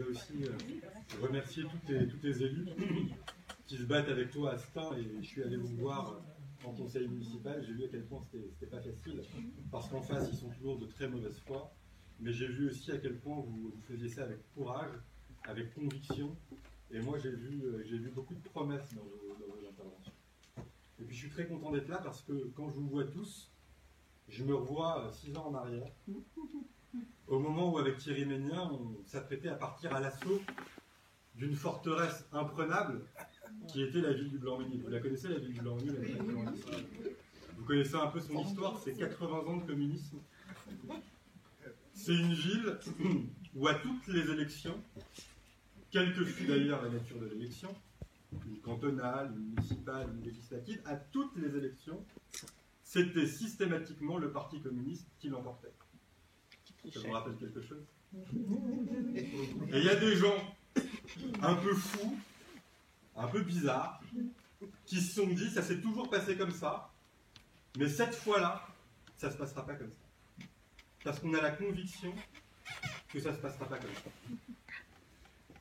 aussi remercier tous tes élus qui se battent avec toi à Stein, et je suis allé vous voir en conseil municipal, j'ai vu à quel point c'était pas facile, parce qu'en face ils sont toujours de très mauvaise foi, mais j'ai vu aussi à quel point vous faisiez ça avec courage, avec conviction, et moi j'ai vu beaucoup de promesses dans vos interventions. Et puis je suis très content d'être là parce que quand je vous vois tous, je me revois 6 ans en arrière, au moment où avec Thierry Ménien, on s'apprêtait à partir à l'assaut d'une forteresse imprenable qui était la ville du Blanc-Ménil. Vous la connaissez, la ville du Blanc-Ménil? Vous connaissez un peu son histoire, c'est 80 ans de communisme. C'est une ville où à toutes les élections, quelle que fût d'ailleurs la nature de l'élection, une cantonale, une municipale, une législative, à toutes les élections, c'était systématiquement le Parti communiste qui l'emportait. Ça vous rappelle quelque chose? Et il y a des gens un peu fous, un peu bizarres, qui se sont dit, ça s'est toujours passé comme ça, mais cette fois-là, ça ne se passera pas comme ça. Parce qu'on a la conviction que ça ne se passera pas comme ça.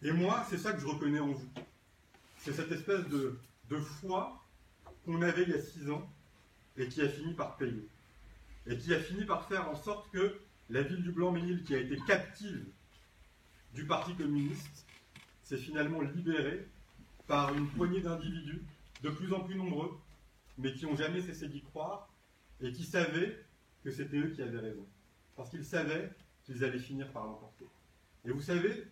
Et moi, c'est ça que je reconnais en vous. C'est cette espèce de foi qu'on avait il y a 6 ans et qui a fini par payer. Et qui a fini par faire en sorte que la ville du Blanc-Ménil, qui a été captive du Parti communiste, s'est finalement libérée par une poignée d'individus de plus en plus nombreux, mais qui n'ont jamais cessé d'y croire et qui savaient que c'était eux qui avaient raison. Parce qu'ils savaient qu'ils allaient finir par l'emporter. Et vous savez,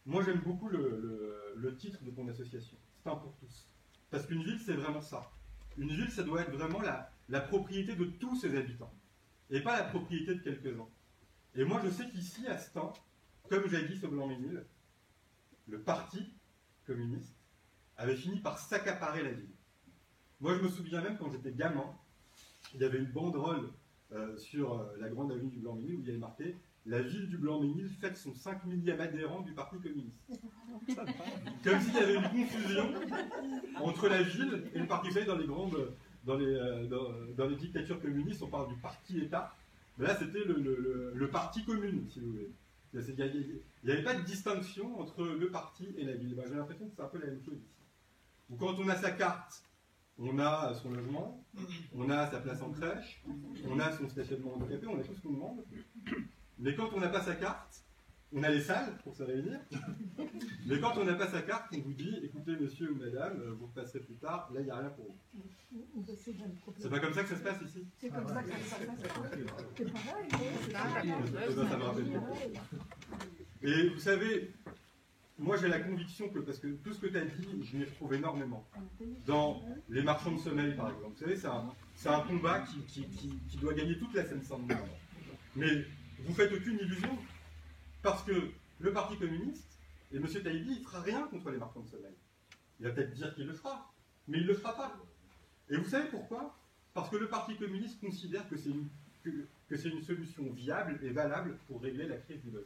moi j'aime beaucoup le titre de ton association, Stein pour tous. Parce qu'une ville, c'est vraiment ça. Une ville, ça doit être vraiment la propriété de tous ses habitants, et pas la propriété de quelques-uns. Et moi je sais qu'ici, à Stein, comme jadis au Blanc-Ménil, le Parti communiste avait fini par s'accaparer la ville. Moi je me souviens même quand j'étais gamin, il y avait une banderole sur la grande avenue du Blanc-Ménil où il y avait marqué « La ville du Blanc-Ménil fête son 5 millième adhérent du Parti communiste ». Comme s'il y avait une confusion entre la ville et le Parti communiste. Dans les dictatures communistes, on parle du Parti-État. Mais là, c'était le Parti commune, si vous voulez. Il n'y avait pas de distinction entre le parti et la ville. J'ai l'impression que c'est un peu la même chose ici. Où quand on a sa carte, on a son logement, on a sa place en crèche, on a son stationnement handicapé, on a tout ce qu'on demande. Mais quand on n'a pas sa carte, on a les salles pour se réunir. Mais quand on n'a pas sa carte, on vous dit, écoutez monsieur ou madame, vous repasserez plus tard, là il n'y a rien pour vous. C'est pas comme ça que ça se passe ici? C'est comme ça que ça se passe. C'est pareil, ça me rappelle beaucoup. Et vous savez, moi j'ai la conviction que, parce que tout ce que tu as dit, je m'y retrouve énormément. Dans les marchands de sommeil par exemple. Vous savez, c'est un combat qui doit gagner toute la Seine-Saint-Denis. Mais vous faites aucune illusion. Parce que le Parti communiste, et M. Taïbi, il ne fera rien contre les marchands de sommeil. Il va peut-être dire qu'il le fera, mais il ne le fera pas. Et vous savez pourquoi? Parce que le Parti communiste considère que c'est une solution viable et valable pour régler la crise du logement.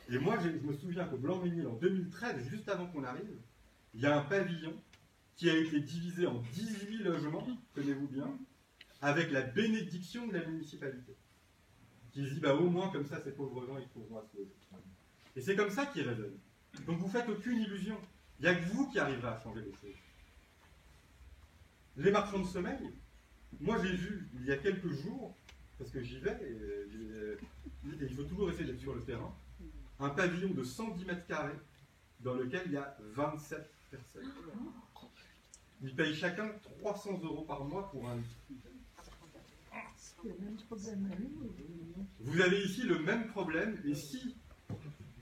Et moi, je me souviens qu'au Blanc-Ménil, en 2013, juste avant qu'on arrive, il y a un pavillon qui a été divisé en 18 logements, tenez-vous bien, avec la bénédiction de la municipalité. Qui se dit, au moins, comme ça, ces pauvres gens, ils trouveront à se loger. Et c'est comme ça qu'ils raisonnent. Donc vous faites aucune illusion. Il n'y a que vous qui arriverez à changer les choses. Les marchands de sommeil, moi j'ai vu, il y a quelques jours, parce que j'y vais, et il faut toujours essayer d'être sur le terrain, un pavillon de 110 mètres carrés, dans lequel il y a 27 personnes. Ils payent chacun 300 € par mois pour un lit. Vous avez ici le même problème, et si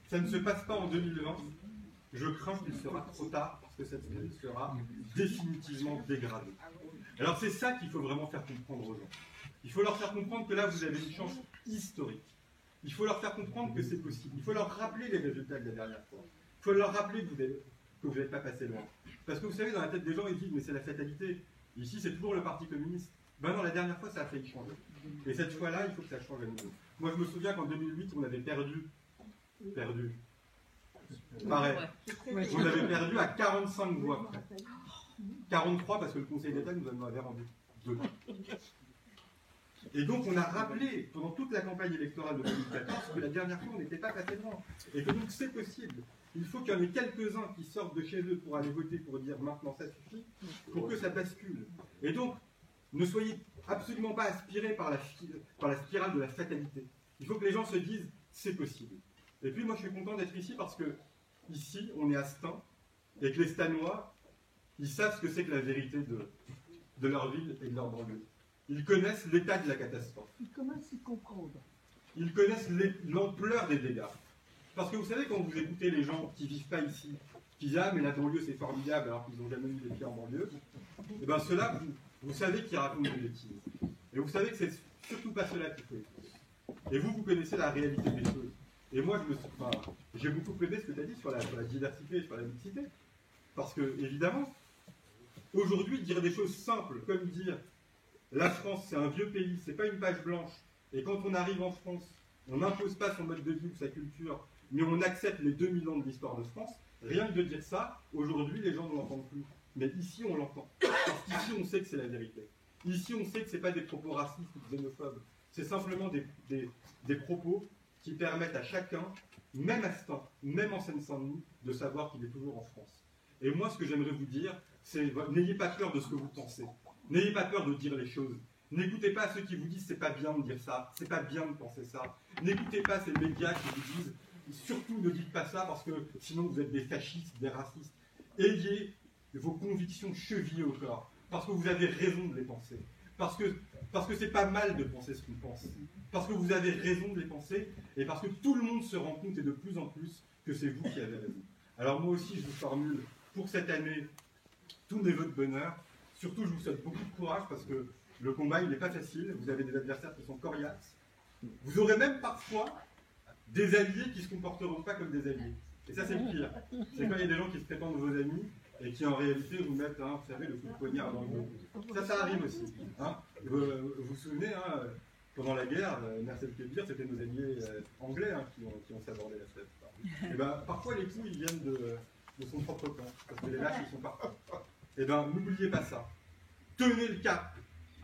ça ne se passe pas en 2020, je crains qu'il sera trop tard, parce que cette ville sera définitivement dégradée. Alors c'est ça qu'il faut vraiment faire comprendre aux gens. Il faut leur faire comprendre que là, vous avez une chance historique. Il faut leur faire comprendre que c'est possible. Il faut leur rappeler les résultats de la dernière fois. Il faut leur rappeler que vous n'êtes pas passé loin. Parce que vous savez, dans la tête des gens, ils disent, mais c'est la fatalité. Ici, c'est toujours le Parti communiste. Ben non, la dernière fois, ça a failli changer. Et cette fois-là, il faut que ça change à nouveau. Moi, je me souviens qu'en 2008, on avait perdu. Pareil. On avait perdu à 45 voix près. 43 parce que le Conseil d'État nous en avait rendu 2. Et donc on a rappelé pendant toute la campagne électorale de 2014 que la dernière fois on n'était pas passé loin. Et que donc c'est possible. Il faut qu'il y en ait quelques-uns qui sortent de chez eux pour aller voter pour dire maintenant ça suffit, pour que ça bascule. Et donc, ne soyez absolument pas aspirés par la spirale de la fatalité. Il faut que les gens se disent c'est possible. Et puis moi je suis content d'être ici parce que ici on est à Stains et que les Stanois ils savent ce que c'est que la vérité de leur ville et de leur banlieue. Ils connaissent l'état de la catastrophe. Ils commencent à y comprendre. Ils connaissent l'ampleur des dégâts. Parce que vous savez, quand vous écoutez les gens qui ne vivent pas ici, qui disent « Ah, mais la banlieue, c'est formidable, alors qu'ils n'ont jamais mis les pieds en banlieue », et bien ceux-là, vous savez qu'ils racontent des bêtises. Et vous savez que c'est surtout pas cela qu'il faut écouter. Et vous connaissez la réalité des choses. Et moi, j'ai beaucoup aimé ce que tu as dit sur la diversité et sur la mixité. Parce que, évidemment, aujourd'hui, dire des choses simples, comme dire « La France, c'est un vieux pays, c'est pas une page blanche, et quand on arrive en France, on n'impose pas son mode de vie ou sa culture, mais on accepte les 2000 ans de l'histoire de France », rien que de dire ça, aujourd'hui, les gens ne l'entendent plus. Mais ici, on l'entend. Parce qu'ici, on sait que c'est la vérité. Ici, on sait que ce n'est pas des propos racistes ou xénophobes. C'est simplement des propos qui permettent à chacun, même à Stains, même en Seine-Saint-Denis, de savoir qu'il est toujours en France. Et moi, ce que j'aimerais vous dire, c'est n'ayez pas peur de ce que vous pensez. N'ayez pas peur de dire les choses. N'écoutez pas ceux qui vous disent c'est pas bien de dire ça, c'est pas bien de penser ça. N'écoutez pas ces médias qui vous disent surtout ne dites pas ça parce que sinon vous êtes des fascistes, des racistes. Ayez vos convictions chevillées au corps parce que vous avez raison de les penser. Parce que c'est pas mal de penser ce qu'on pense. Parce que vous avez raison de les penser et parce que tout le monde se rend compte et de plus en plus que c'est vous qui avez raison. Alors moi aussi je vous formule pour cette année tous mes vœux de bonheur. Surtout je vous souhaite beaucoup de courage parce que le combat il n'est pas facile. Vous avez des adversaires qui sont coriaces. Vous aurez même parfois des alliés qui ne se comporteront pas comme des alliés. Et ça c'est le pire. C'est quand il y a des gens qui se prétendent vos amis et qui en réalité vous mettent, vous savez, le coup de poignard dans le dos. Ça arrive aussi. Vous vous souvenez, pendant la guerre, Marcel Kébir, c'était nos alliés anglais qui ont sabordé la fête. Et ben, parfois les coups ils viennent de son propre camp, parce que les lâches ils sont partout. Et ben, n'oubliez pas ça. Tenez le cap,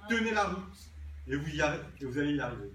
tenez la route, et vous allez y arriver.